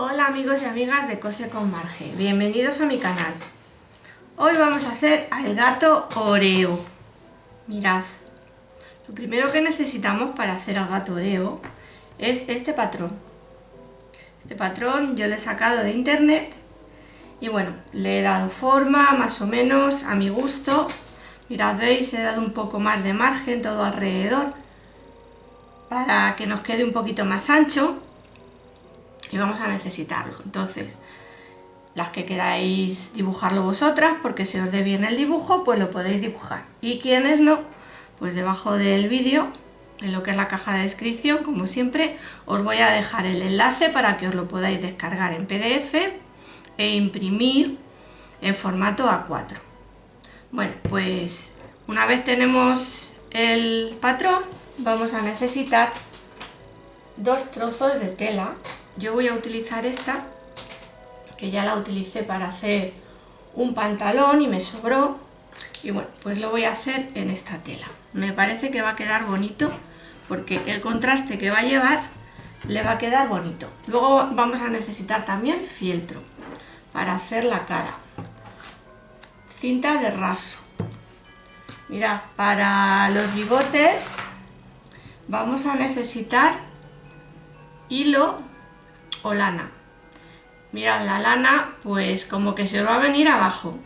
Hola amigos y amigas de Cose con Marge, bienvenidos a mi canal. Hoy vamos a hacer al gato Oreo. Mirad, lo primero que necesitamos para hacer al gato Oreo es este patrón. Este patrón yo lo he sacado de internet y bueno, le he dado forma más o menos a mi gusto. Mirad, veis, he dado un poco más de margen todo alrededor para que nos quede un poquito más ancho. Y vamos a necesitarlo. Entonces, las que queráis dibujarlo vosotras, porque si os dé bien el dibujo, pues lo podéis dibujar. Y quienes no, pues debajo del vídeo, en lo que es la caja de descripción, como siempre, os voy a dejar el enlace para que os lo podáis descargar en PDF e imprimir en formato A4. Bueno, pues una vez tenemos el patrón, vamos a necesitar dos trozos de tela. Yo voy a utilizar esta, que ya la utilicé para hacer un pantalón y me sobró, y bueno, pues lo voy a hacer en esta tela. Me parece que va a quedar bonito porque el contraste que va a llevar le va a quedar bonito. Luego vamos a necesitar también fieltro para hacer la cara, cinta de raso. Mirad, para los bigotes vamos a necesitar hilo o lana. Mirad, la lana pues como que se os va a venir abajo.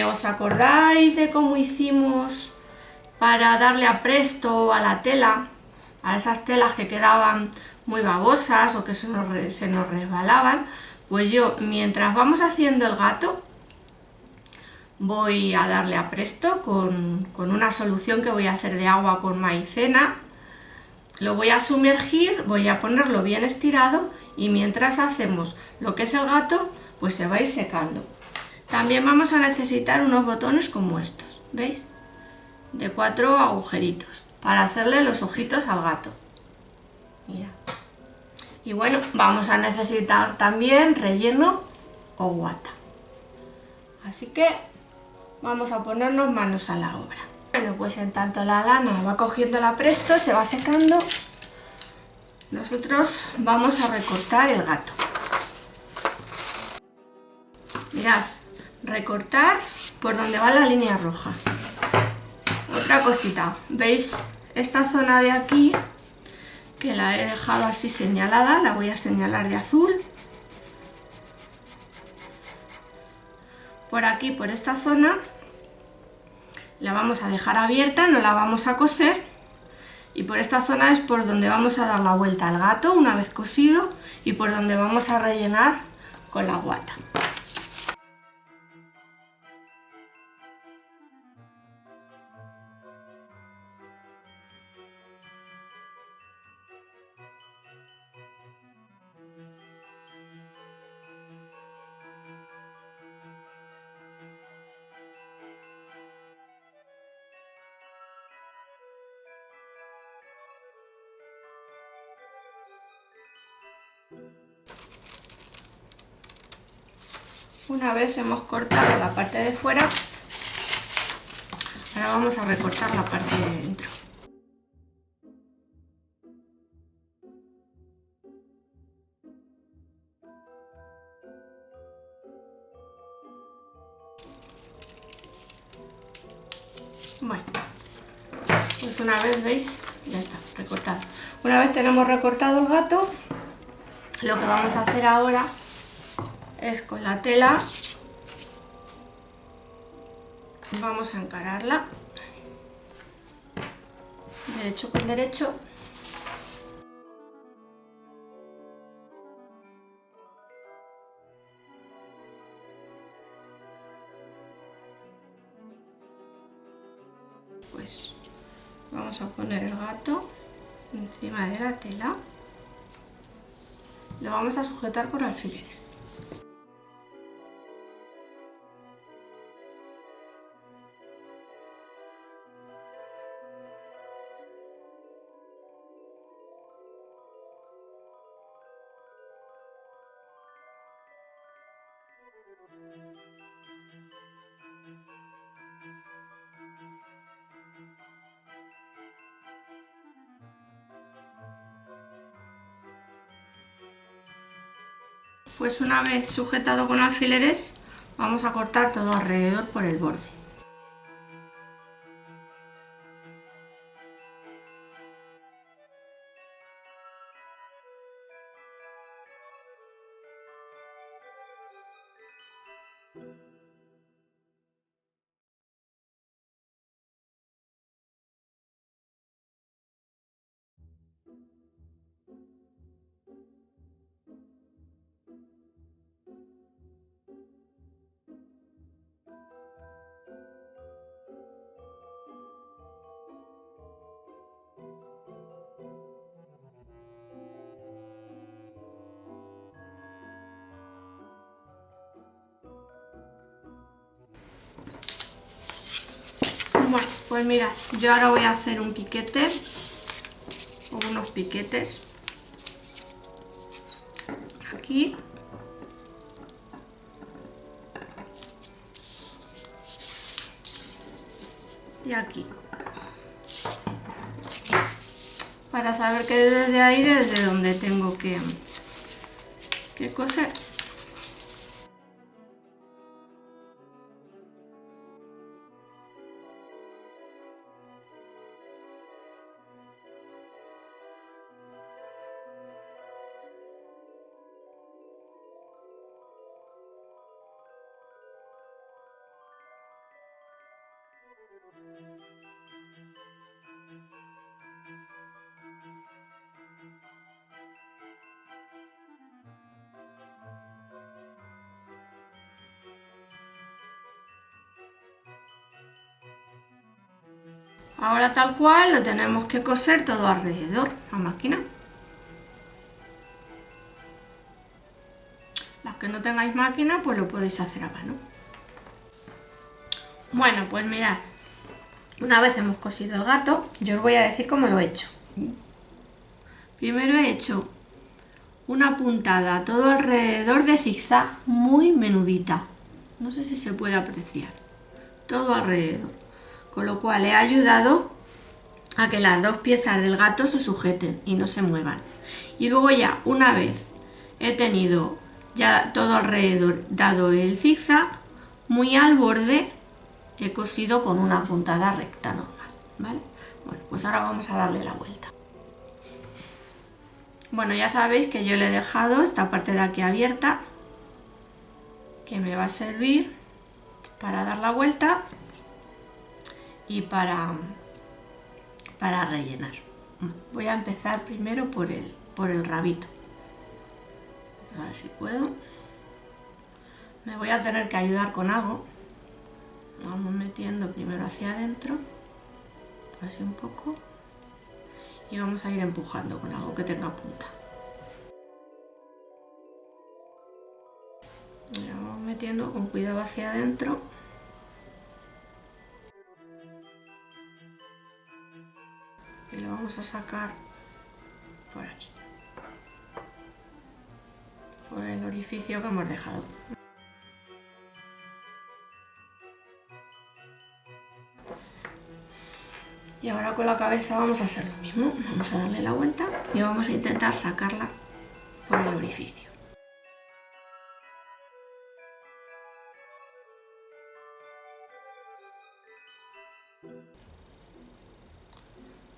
¿Os acordáis de cómo hicimos para darle apresto a la tela? A esas telas que quedaban muy babosas o que se nos resbalaban. Pues yo, mientras vamos haciendo el gato, voy a darle apresto con una solución que voy a hacer de agua con maicena. Lo voy a sumergir, voy a ponerlo bien estirado y mientras hacemos lo que es el gato, pues se va a ir secando. También vamos a necesitar unos botones como estos, ¿veis? De 4 agujeritos para hacerle los ojitos al gato. Mira. Y bueno, vamos a necesitar también relleno o guata. Así que vamos a ponernos manos a la obra. Bueno, pues en tanto la lana va cogiendo el apresto, se va secando, nosotros vamos a recortar el gato. Mirad, recortar por donde va la línea roja. Otra cosita, ¿veis esta zona de aquí? Que la he dejado así señalada, la voy a señalar de azul. Por aquí, por esta zona, la vamos a dejar abierta, no la vamos a coser. Y por esta zona es por donde vamos a dar la vuelta al gato una vez cosido y por donde vamos a rellenar con la guata. Una vez hemos cortado la parte de fuera, ahora vamos a recortar la parte de dentro. Bueno, pues una vez, ¿veis? Ya está, recortado. Una vez tenemos recortado el gato, lo que vamos a hacer ahora es con la tela, vamos a encararla derecho con derecho. Pues vamos a poner el gato encima de la tela, lo vamos a sujetar con alfileres. Pues una vez sujetado con alfileres, vamos a cortar todo alrededor por el borde. Bueno, pues mira, yo ahora voy a hacer un piquete o unos piquetes aquí y aquí, para saber que desde ahí, desde donde tengo que coser. Ahora tal cual lo tenemos que coser todo alrededor a máquina. Las que no tengáis máquina, pues lo podéis hacer a mano. Bueno, pues mirad, una vez hemos cosido el gato, yo os voy a decir cómo lo he hecho. Primero he hecho una puntada todo alrededor de zigzag muy menudita. No sé si se puede apreciar. Todo alrededor. Con lo cual he ayudado a que las dos piezas del gato se sujeten y no se muevan. Y luego ya, una vez he tenido ya todo alrededor dado el zigzag, muy al borde he cosido con una puntada recta normal, ¿vale? Bueno, pues ahora vamos a darle la vuelta. Bueno, ya sabéis que yo le he dejado esta parte de aquí abierta, que me va a servir para dar la vuelta y para rellenar. Voy a empezar primero por el rabito. A ver si puedo. Me voy a tener que ayudar con algo. Vamos metiendo primero hacia adentro, así un poco, y vamos a ir empujando con algo que tenga punta. Y lo vamos metiendo con cuidado hacia adentro. Y lo vamos a sacar por aquí, por el orificio que hemos dejado. Y ahora con la cabeza vamos a hacer lo mismo. Vamos a darle la vuelta y vamos a intentar sacarla por el orificio.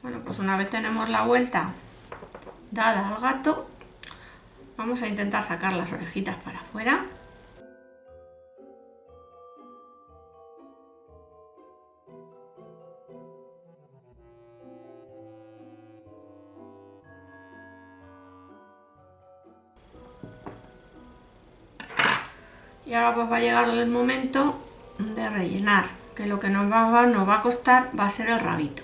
Bueno, pues una vez tenemos la vuelta dada al gato, vamos a intentar sacar las orejitas para afuera. Y ahora pues va a llegar el momento de rellenar, que lo que nos va a costar va a ser el rabito.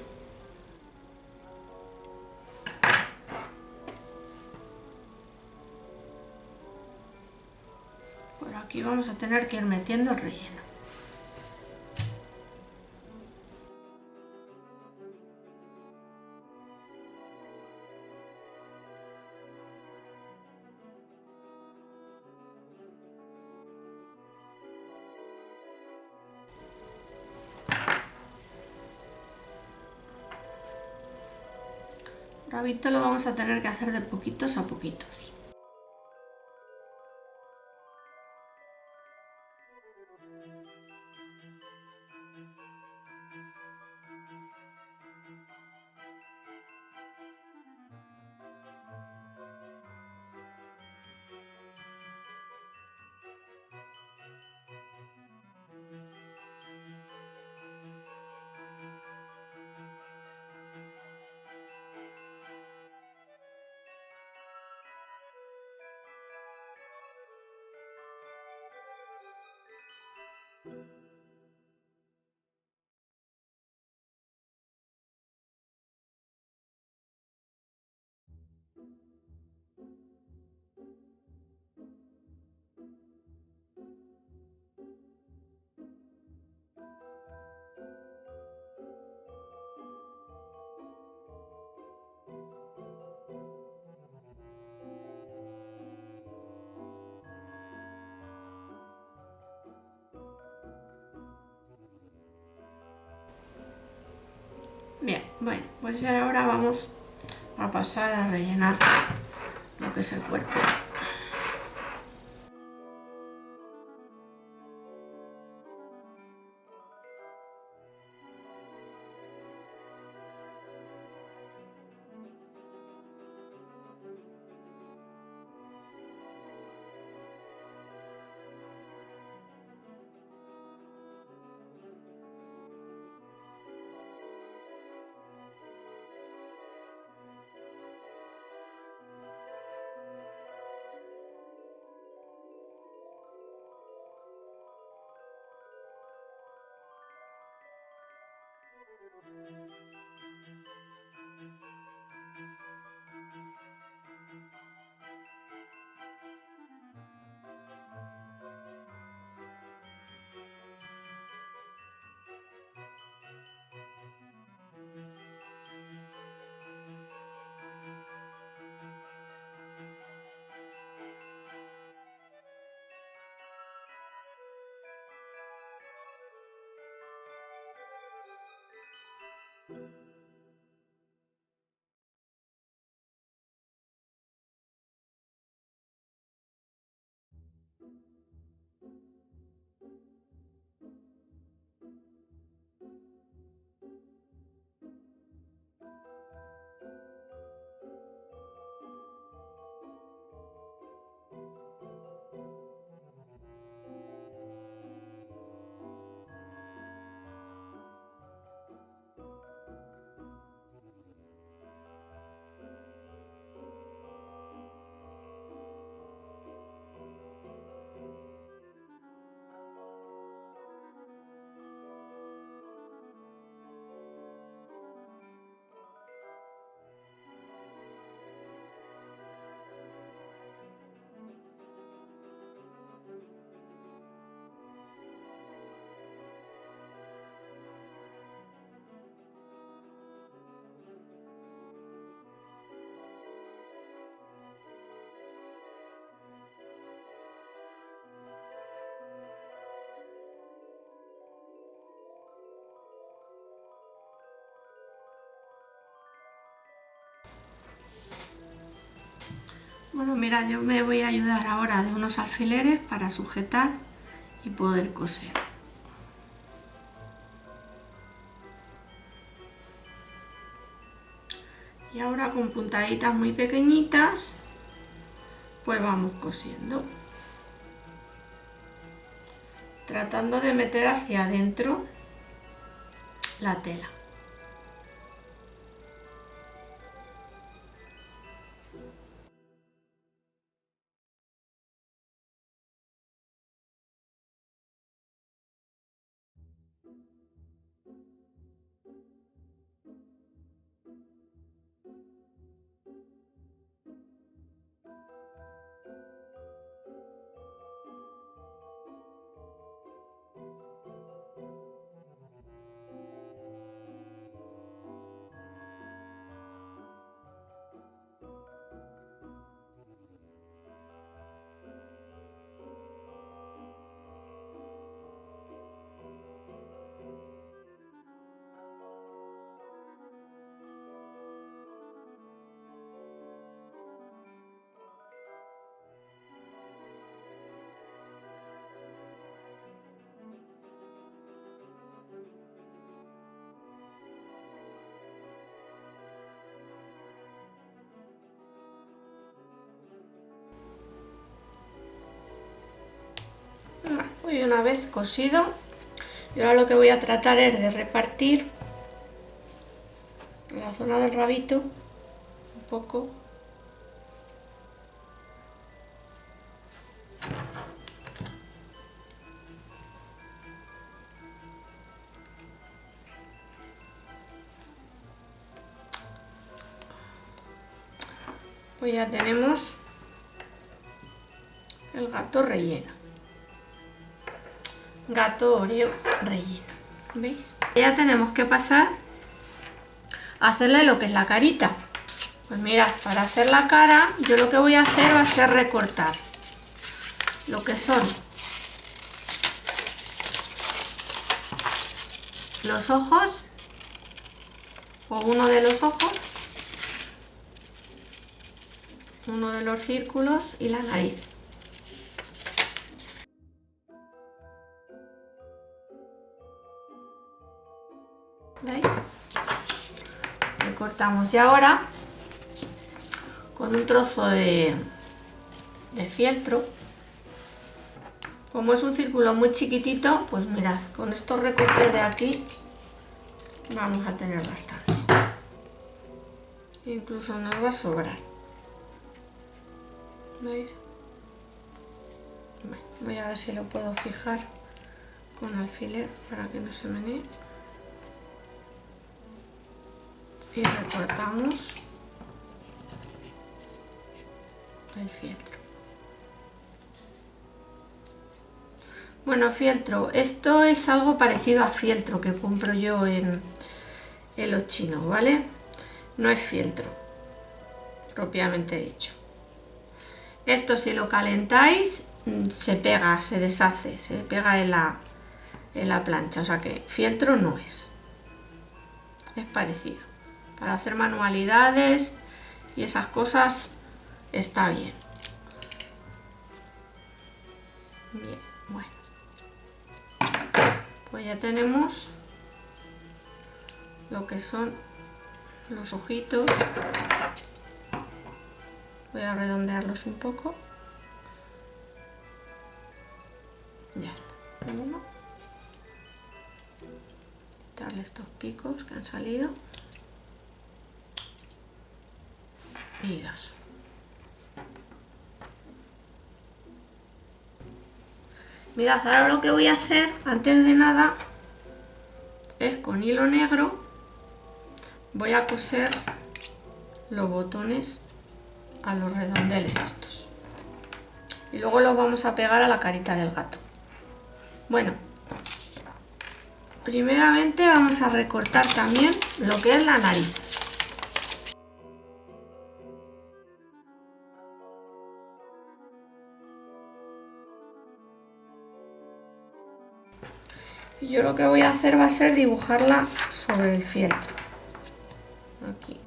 Por aquí vamos a tener que ir metiendo el relleno. El rabito lo vamos a tener que hacer de poquitos a poquitos. Bien, bueno, pues ahora vamos a pasar a rellenar lo que es el cuerpo. Bueno, mira, yo me voy a ayudar ahora de unos alfileres para sujetar y poder coser. Y ahora con puntaditas muy pequeñitas, pues vamos cosiendo. Tratando de meter hacia adentro la tela. Y una vez cosido, y ahora lo que voy a tratar es de repartir la zona del rabito un poco. Pues ya tenemos el gato relleno. Gato Oreo relleno, ¿veis? Ya tenemos que pasar a hacerle lo que es la carita. Pues mirad, para hacer la cara yo lo que voy a hacer va a ser recortar lo que son los ojos o uno de los ojos, uno de los círculos y la nariz. ¿Veis? Recortamos y ahora con un trozo de fieltro, como es un círculo muy chiquitito, pues mirad, con estos recortes de aquí vamos a tener bastante, incluso nos va a sobrar. ¿Veis? Bueno, voy a ver si lo puedo fijar con alfiler para que no se menee. Y recortamos el fieltro. Bueno, fieltro, esto es algo parecido a fieltro que compro yo en los chinos, ¿vale? No es fieltro, propiamente dicho. Esto si lo calentáis se pega, se deshace, se pega en la plancha, o sea que fieltro no es. Es parecido. Para hacer manualidades y esas cosas está bien. Bien, bueno. Pues ya tenemos lo que son los ojitos. Voy a redondearlos un poco. Ya está. Uno. Quitarle estos picos que han salido. Y dos. Mirad, ahora lo que voy a hacer antes de nada es con hilo negro voy a coser los botones a los redondeles estos y luego los vamos a pegar a la carita del gato. Bueno, primeramente vamos a recortar también lo que es la nariz. Y yo lo que voy a hacer va a ser dibujarla sobre el fieltro. Aquí.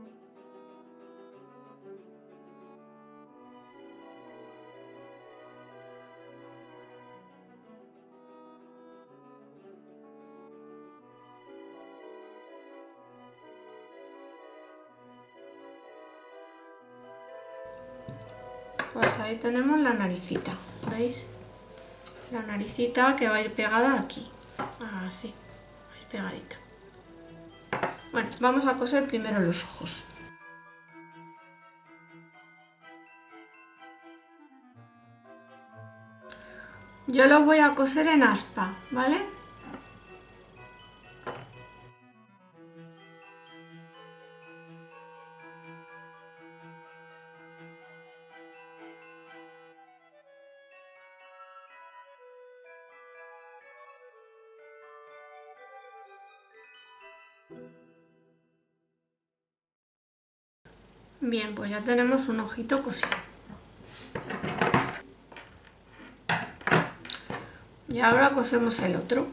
Pues ahí tenemos la naricita, ¿veis? La naricita que va a ir pegada aquí. Así, va a ir pegadita. Bueno, vamos a coser primero los ojos. Yo los voy a coser en aspa, ¿vale? Bien, pues ya tenemos un ojito cosido. Y ahora cosemos el otro.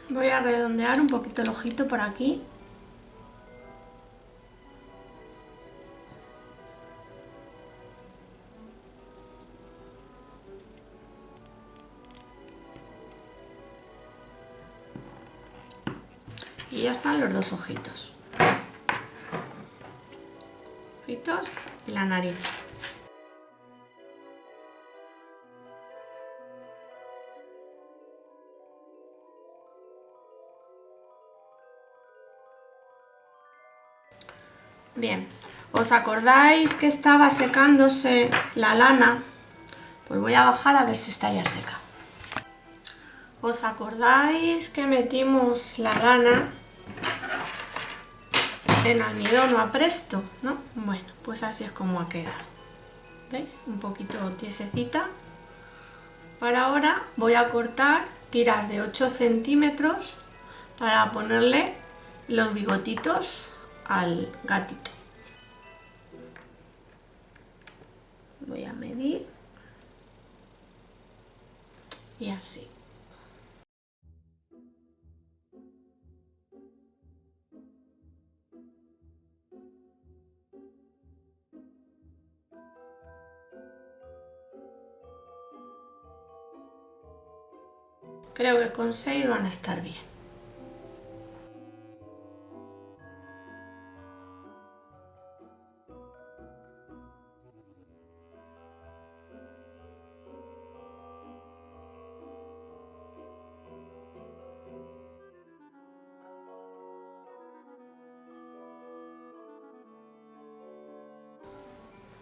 Voy a redondear un poquito el ojito por aquí. Y ya están los dos ojitos. Ojitos y la nariz. Bien, ¿os acordáis que estaba secándose la lana? Pues voy a bajar a ver si está ya seca. ¿Os acordáis que metimos la lana en almidón o a presto, ¿no? Bueno, pues así es como ha quedado. ¿Veis? Un poquito tiesecita. Para ahora voy a cortar tiras de 8 centímetros para ponerle los bigotitos al gatito. Voy a medir y así. Creo que con 6 van a estar bien.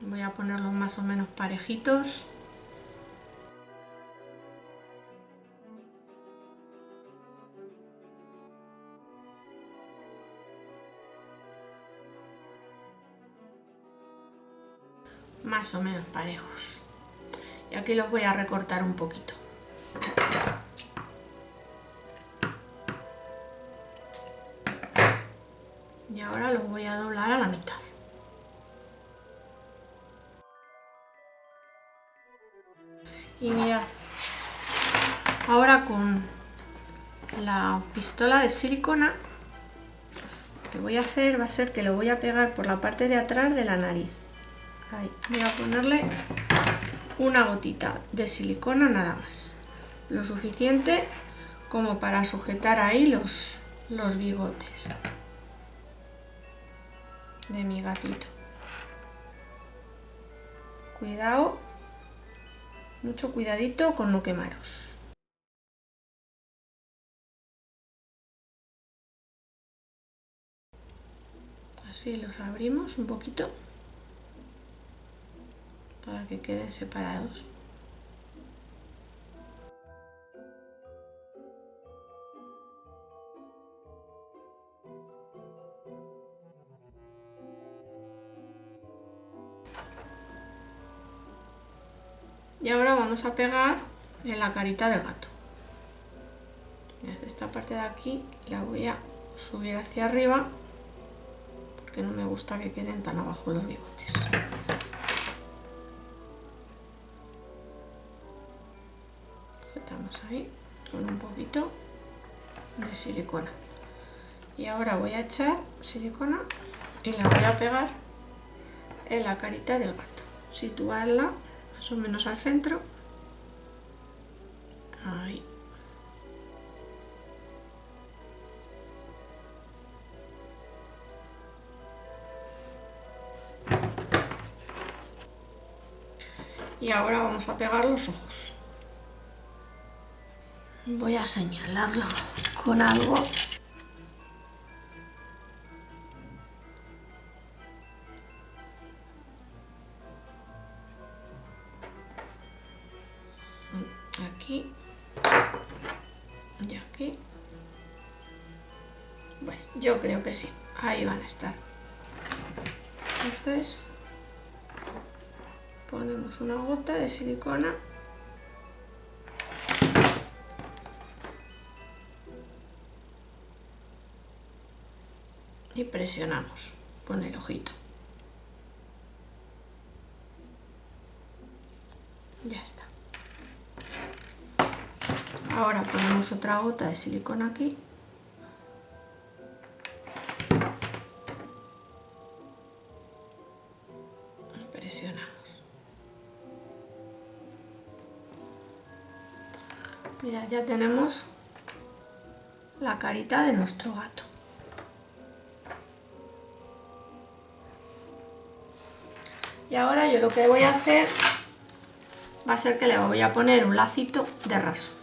Voy a ponerlos más o menos parejitos. Más o menos parejos. Y aquí los voy a recortar un poquito. Y ahora los voy a doblar a la mitad. Y mirad, ahora con la pistola de silicona, lo que voy a hacer va a ser que lo voy a pegar por la parte de atrás de la nariz. Ahí, voy a ponerle una gotita de silicona nada más. Lo suficiente como para sujetar ahí los bigotes de mi gatito. Cuidado, mucho cuidadito con no quemaros. Así los abrimos un poquito para que queden separados. Y ahora vamos a pegar en la carita del gato. Esta parte de aquí la voy a subir hacia arriba porque no me gusta que queden tan abajo los bigotes. Sujetamos ahí con un poquito de silicona. Y ahora voy a echar silicona y la voy a pegar en la carita del gato. Situarla más o menos al centro. Ahí. Y ahora vamos a pegar los ojos. Voy a señalarlo con algo. Aquí y aquí. Pues yo creo que sí, ahí van a estar. Entonces ponemos una gota de silicona y presionamos con el ojito. Ya está. Ahora ponemos otra gota de silicona aquí. Y presionamos. Mirad, ya tenemos la carita de nuestro gato. Y ahora yo lo que voy a hacer va a ser que le voy a poner un lacito de raso.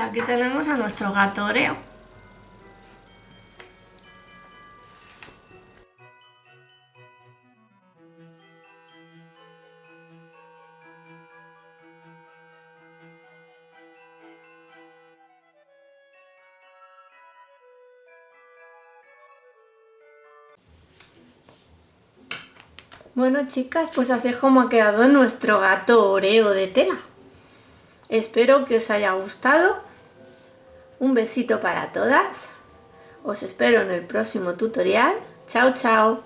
aquí tenemos a nuestro gato Oreo. Bueno, chicas, pues así es como ha quedado nuestro gato Oreo de tela. Espero que os haya gustado. Un besito para todas. Os espero en el próximo tutorial. Chao, chao.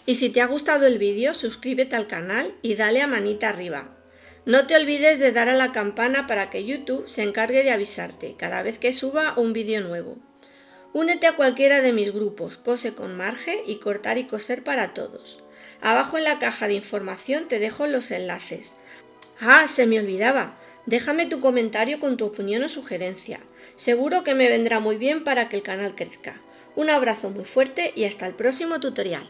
Y si te ha gustado el vídeo, suscríbete al canal y dale a manita arriba. No te olvides de dar a la campana para que YouTube se encargue de avisarte cada vez que suba un vídeo nuevo. Únete a cualquiera de mis grupos, Cose con Marge y Cortar y Coser para Todos. Abajo en la caja de información te dejo los enlaces. ¡Ah, se me olvidaba! Déjame tu comentario con tu opinión o sugerencia. Seguro que me vendrá muy bien para que el canal crezca. Un abrazo muy fuerte y hasta el próximo tutorial.